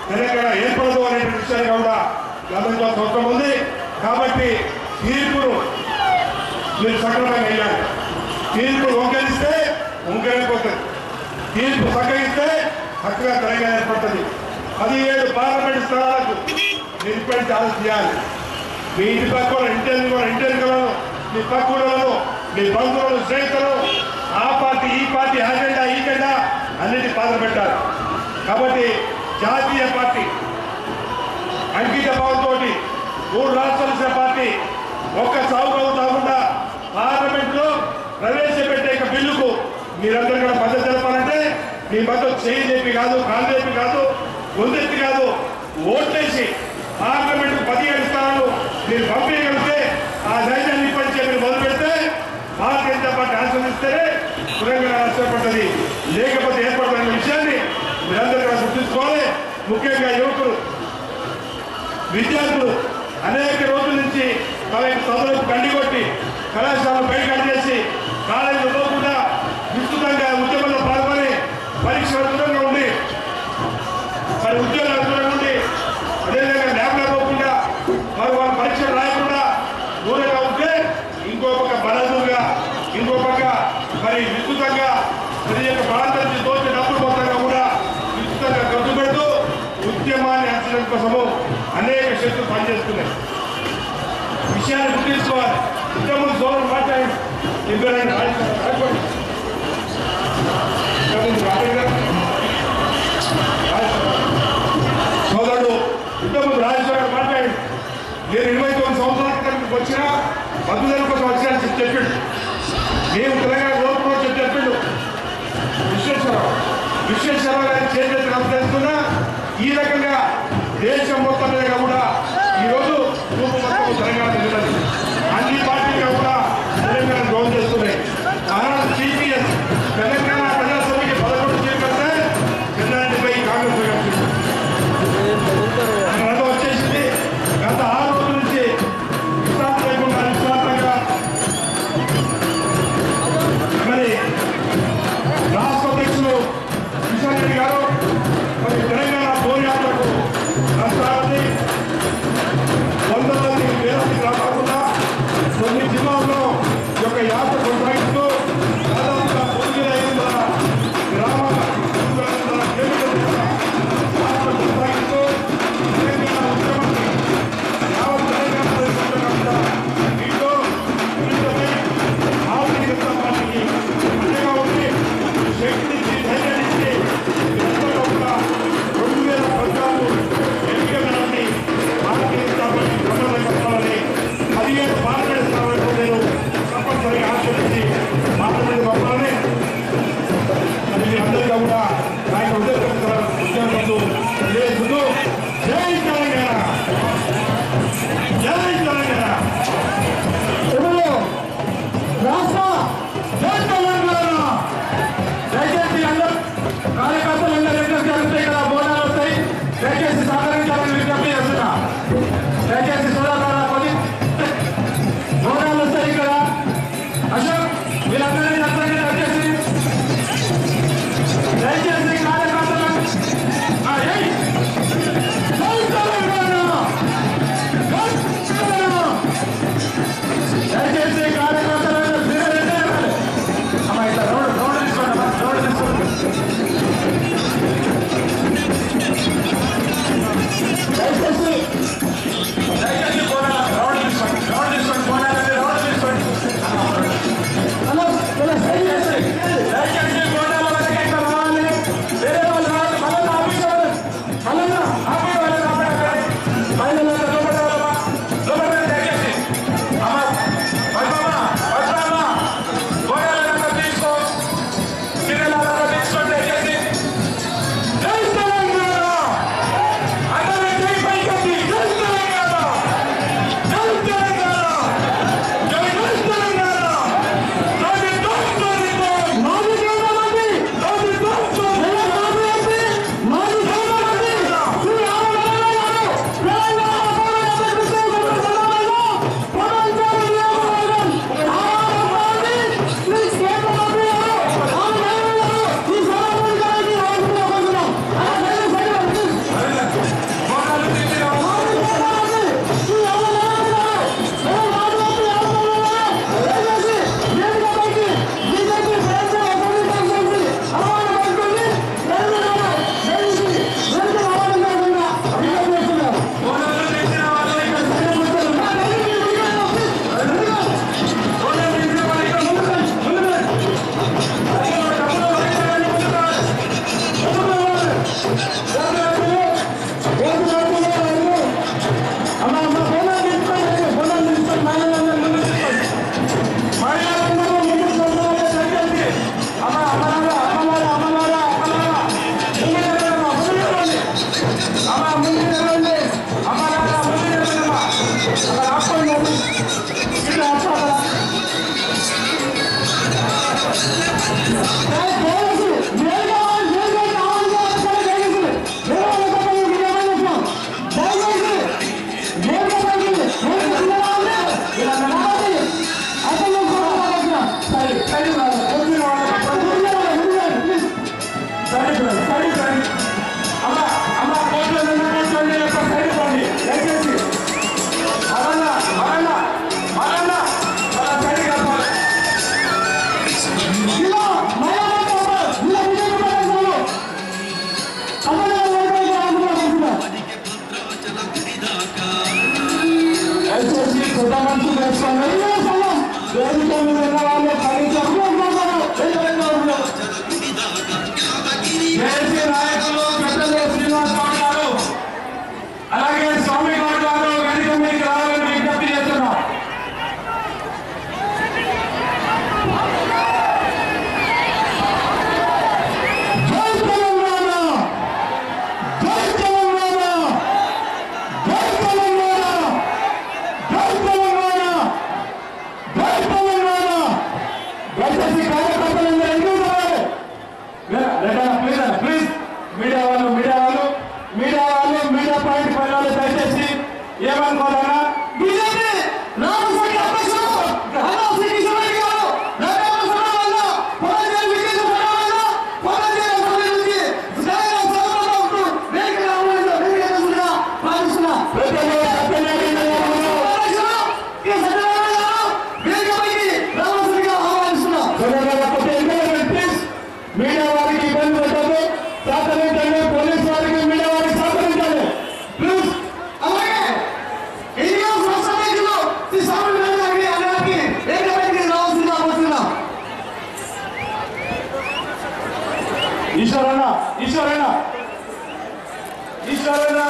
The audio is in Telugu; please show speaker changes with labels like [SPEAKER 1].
[SPEAKER 1] తెలంగాణ ఏర్పడదు అనే విషయాన్ని కూడా గమనించాల్సిన అవసరం ఉంది. కాబట్టి తీర్పును మీరు సక్రమంగా వేయాలి. తీర్పు వంకరిస్తే వంకరైపోతుంది, తీర్పు సక్కగిస్తే చక్కగా తెలంగాణ ఏర్పడుతుంది. 17 పార్లమెంట్ స్థానాలకు మీరు ఇప్పటి ఆలోచన చేయాలి. మీ ఇంటి పక్కన ఇంటర్వ్యూలను మీ పక్కలను మీ బంధువులను స్నేహితులు ఆ పార్టీ ఈ పార్టీ అజెండా ఈ జెండా అన్నిటి పాత్ర పెట్టారు. కాబట్టి జాతీయ పార్టీ అంకిత భావంతో 3 రాష్ట్రాలు ఇచ్చిన పార్టీ ఒక్క సాగుబాబు కాకుండా పార్లమెంట్లో ప్రవేశపెట్టే బిల్లుకు మీరందరూ కూడా మద్దతు తెలపాలంటే మీ మద్దతు చేయి చెప్పి కాదు, కాలు చెప్పి కాదు, ముందెత్తి కాదు, ఓట్లేసి పార్లమెంట్ 17 స్థానాలు మీరు పంపించగలిగితే ఆ ధైర్యాన్ని ఇప్పటికే మీరు మొదలు పెడితే భారతీయ జనతా పార్టీ ఆశీర్వదిస్తేనే తెలంగాణ ఏర్పడుతుంది, లేకపోతే ఏర్పడుతున్న విషయాన్ని మీరందరూ కూడా గుర్తుంచుకోవాలి. ముఖ్యంగా యువకులు విద్యార్థులు అనేక రోజుల నుంచి తమ చదువులకు గండి కొట్టి కళాశాలను బయటకు చేసి కాలేజీలు పోకుండా విస్తృతంగా ఉద్యమంలో పాల్గొని పరీక్షలు దూరంగా ఉండి మరి ఉద్యోగాలు దూరంగా ఉండి అదేవిధంగా ల్యాబ్లో పోకుండా మరి వాళ్ళ పరీక్షలు రాయకుండా దూరంగా ఉంటే ఇంకో పక్క బలదుగా ఇంకో పక్క మరి విస్తృతంగా ప్రతి యొక్క ప్రాంతం నుంచి దోచే డబ్బులు మొత్తంగా కూడా విస్తృతంగా ఖర్చు పెడుతూ ఉద్యమాన్ని అంచడం కోసము అనేక శక్తులు పనిచేస్తున్నాయి. విషయాన్ని గుర్తించుకోవాలి. ఉద్యమం సోదరు మాట్లాడి సోదరుడు ఉద్యమం రాజేశ్వర మాట్లాడి నేను 29 సంవత్సరాల క్రితం వచ్చినా మద్దతుల కోసం వచ్చినా చెప్పిండు. నేను తెలంగాణ లోపల చెప్పిండు. విశ్వేశ్వరరావు గారి చేతులు నమస్కరిస్తున్నా. ఈ రకంగా దేశం మొత్తం మీద కూడా ఈరోజు తెలంగాణ అన్ని పార్టీలు కూడా తెలంగాణ గ్రౌండ్ చేస్తున్నాయి. ఆనాడు సిపిఎస్ తెలంగాణ ప్రజాసభకి 11 సీట్లు వస్తే చెన్నారెడ్డిపై కాంగ్రెస్ వచ్చేసింది. గత 6 రోజుల నుంచి విశ్రాంతంగా మరి రాష్ట్ర అధ్యక్షులు కిషన్ రెడ్డి గారు మరి తెలంగాణ పోరాటకు రాష్ట్రాన్ని ఈసారైనా